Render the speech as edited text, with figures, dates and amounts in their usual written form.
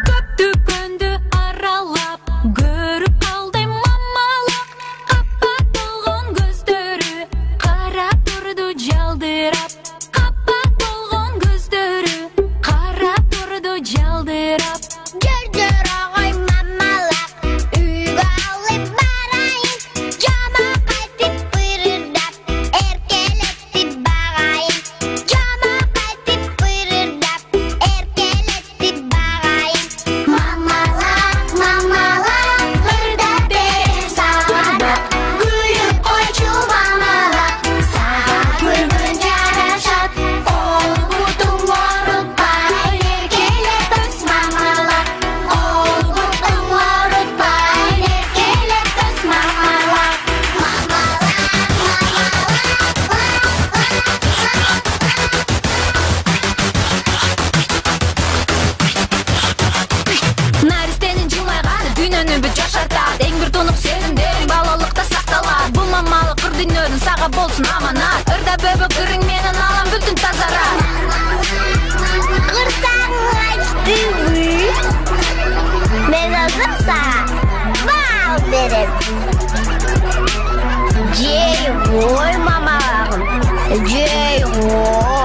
Көптүкөндү аралап көрүп калдым мамалап, капа толгон көздөрү карап турду жалдырап, капа толгон көздөрү карап турду жалдырап. Жүрдүр огой мамалап, үйгө алып барайын, жама кайтып бырырдап, эркелетип багайын, жама кайтып бырырдап, эркелетип багайын. Мамалап, мамалап, ырда берем сага, күлүп койчу мамалап, сага күлгүн жарашат, ол бутуң орутпай, эркелеп өс мамалап, ол бутуң орутпай, эркелеп өс мамалап. Наристенин жылмайганы дүйнөнү бүт жашартат, эң бир тунук сезимдериң балалыкта сакталат. Бул мамалык кыр дүйнөнүн сага болсун аманат, ырда бөбөк кырың менен алам бүтүн тазарат. Кырсаң ачтыбы, мен азыр сага бал берем. Жей гой мамаларым, жей гой.